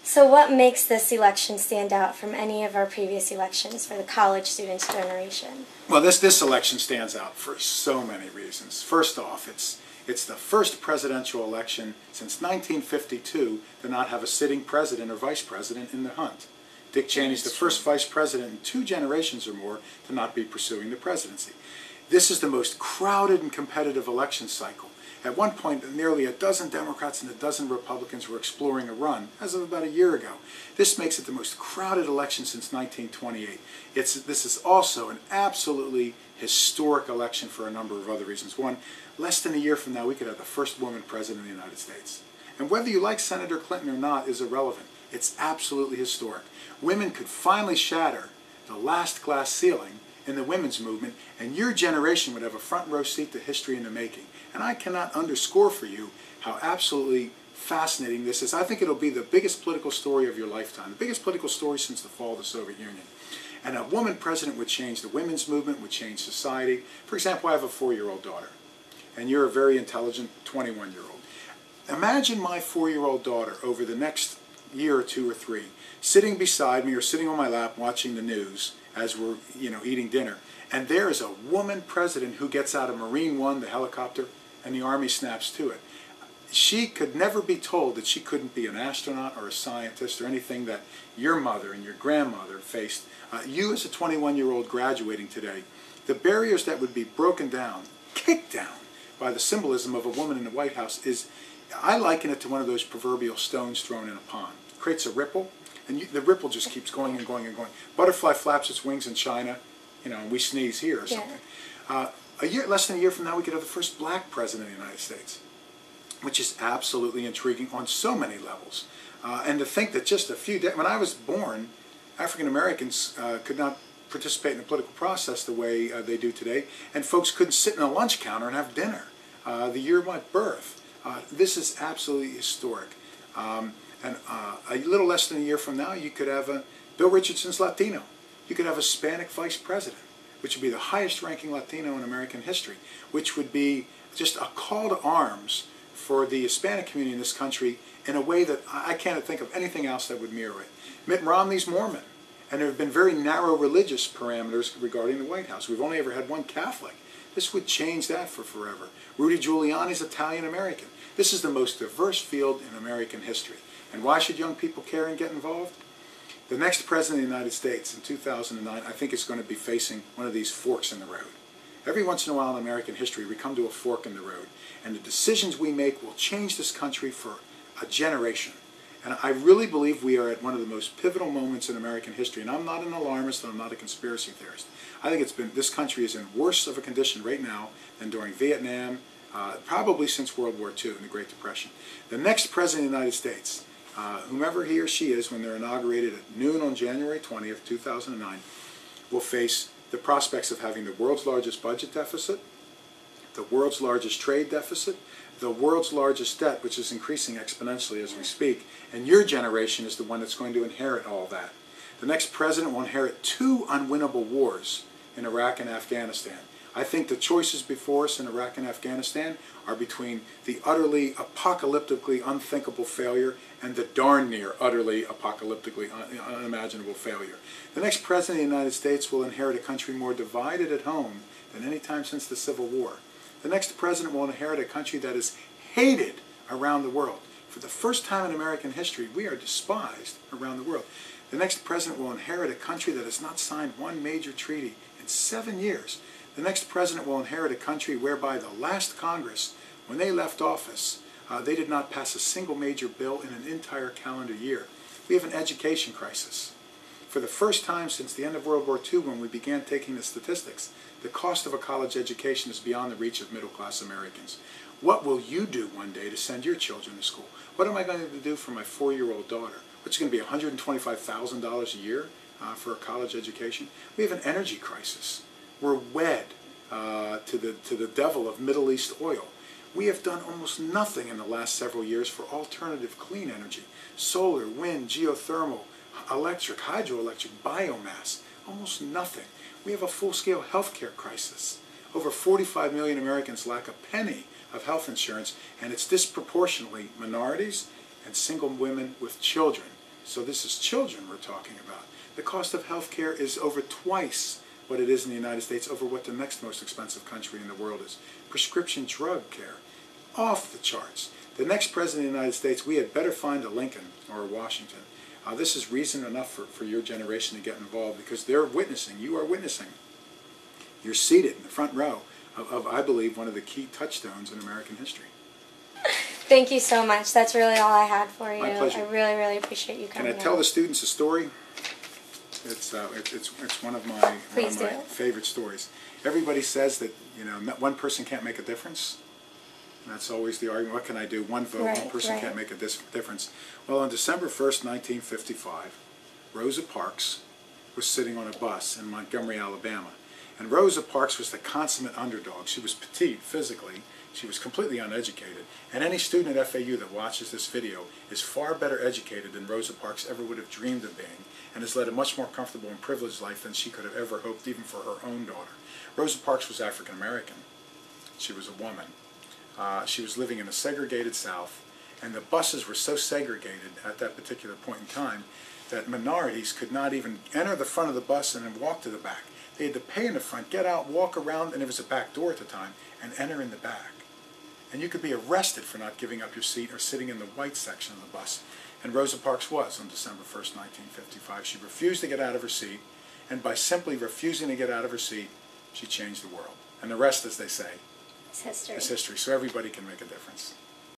So what makes this election stand out from any of our previous elections for the college students' generation? Well, this election stands out for so many reasons. First off, it's the first presidential election since 1952 to not have a sitting president or vice president in the hunt. Dick Cheney's the first vice president in 2 generations or more to not be pursuing the presidency. This is the most crowded and competitive election cycle. At one point, nearly a dozen Democrats and a dozen Republicans were exploring a run, as of about a year ago. This makes it the most crowded election since 1928. This is also an absolutely historic election for a number of other reasons. One, less than a year from now, we could have the first woman president of the United States. And whether you like Senator Clinton or not is irrelevant. It's absolutely historic. Women could finally shatter the last glass ceiling in the women's movement, and your generation would have a front row seat to history in the making. And I cannot underscore for you how absolutely fascinating this is. I think it'll be the biggest political story of your lifetime, the biggest political story since the fall of the Soviet Union. And a woman president would change the women's movement, would change society. For example, I have a 4-year-old daughter, and you're a very intelligent 21-year-old. Imagine my 4-year-old daughter over the next year or 2 or 3 sitting beside me or sitting on my lap watching the news as we're eating dinner, and there is a woman president who gets out of Marine One, the helicopter, and the Army snaps to it. She could never be told that she couldn't be an astronaut or a scientist or anything that your mother and your grandmother faced. You as a 21-year-old graduating today, the barriers that would be broken down, kicked down by the symbolism of a woman in the White House is, I liken it to one of those proverbial stones thrown in a pond. It creates a ripple, and the ripple just keeps going and going and going. Butterfly flaps its wings in China, and we sneeze here or something. Less than a year from now, we could have the first black president of the United States, which is absolutely intriguing on so many levels. And to think that just a few days, when I was born, African Americans could not participate in the political process the way they do today, and folks couldn't sit in a lunch counter and have dinner the year of my birth. This is absolutely historic. And a little less than a year from now, you could have Bill Richardson's Latino. You could have a Hispanic vice president, which would be the highest ranking Latino in American history, which would be just a call to arms for the Hispanic community in this country in a way that I can't think of anything else that would mirror it. Mitt Romney's Mormon, and there have been very narrow religious parameters regarding the White House. We've only ever had one Catholic. This would change that for forever. Rudy Giuliani's Italian American. This is the most diverse field in American history. And why should young people care and get involved? The next president of the United States in 2009, I think, is going to be facing one of these forks in the road. Every once in a while in American history, we come to a fork in the road, and the decisions we make will change this country for a generation. And I really believe we are at one of the most pivotal moments in American history. And I'm not an alarmist, and I'm not a conspiracy theorist. I think this country is in worse of a condition right now than during Vietnam, probably since World War II and the Great Depression. The next president of the United States, whomever he or she is when they're inaugurated at noon on January 20th, 2009, will face the prospects of having the world's largest budget deficit, the world's largest trade deficit, the world's largest debt, which is increasing exponentially as we speak, and your generation is the one that's going to inherit all that. The next president will inherit 2 unwinnable wars in Iraq and Afghanistan. I think the choices before us in Iraq and Afghanistan are between the utterly apocalyptically unthinkable failure and the darn near utterly apocalyptically unimaginable failure. The next president of the United States will inherit a country more divided at home than any time since the Civil War. The next president will inherit a country that is hated around the world. For the first time in American history, we are despised around the world. The next president will inherit a country that has not signed one major treaty in 7 years. The next president will inherit a country whereby the last Congress, when they left office, they did not pass a single major bill in an entire calendar year. We have an education crisis. For the first time since the end of World War II, when we began taking the statistics, the cost of a college education is beyond the reach of middle-class Americans. What will you do one day to send your children to school? What am I going to do for my 4-year-old daughter? Which is going to be $125,000 a year for a college education? We have an energy crisis. We're wed to the devil of Middle East oil. We have done almost nothing in the last several years for alternative clean energy. Solar, wind, geothermal, electric, hydroelectric, biomass. Almost nothing. We have a full-scale healthcare crisis. Over 45 million Americans lack a penny of health insurance, and it's disproportionately minorities and single women with children So this is children we're talking about. The cost of health care is over twice what it is in the United States, over what the next most expensive country in the world is. Prescription drug care, off the charts. The next president of the United States, we had better find a Lincoln or a Washington. This is reason enough for your generation to get involved, because they're witnessing, you are witnessing. You're seated in the front row of, I believe, one of the key touchstones in American history. Thank you so much. That's really all I had for you. My pleasure. I really, really appreciate you coming. Can I tell out. the students a story? It's one of my Please do. favorite stories. Everybody says that, you know, one person can't make a difference. That's always the argument. What can I do? One vote, one person can't make a difference. Well, on December 1st, 1955, Rosa Parks was sitting on a bus in Montgomery, Alabama. And Rosa Parks was the consummate underdog. She was petite physically. She was completely uneducated. And any student at FAU that watches this video is far better educated than Rosa Parks ever would have dreamed of being, and has led a much more comfortable and privileged life than she could have ever hoped, even for her own daughter. Rosa Parks was African American. She was a woman. She was living in a segregated South, and the buses were so segregated at that particular point in time that minorities could not even enter the front of the bus and then walk to the back. They had to pay in the front, get out, walk around, and there was a back door at the time, and enter in the back. And you could be arrested for not giving up your seat or sitting in the white section of the bus. And Rosa Parks was on December 1st, 1955. She refused to get out of her seat, and by simply refusing to get out of her seat, she changed the world. And the rest, as they say, It's history. is history. So everybody can make a difference.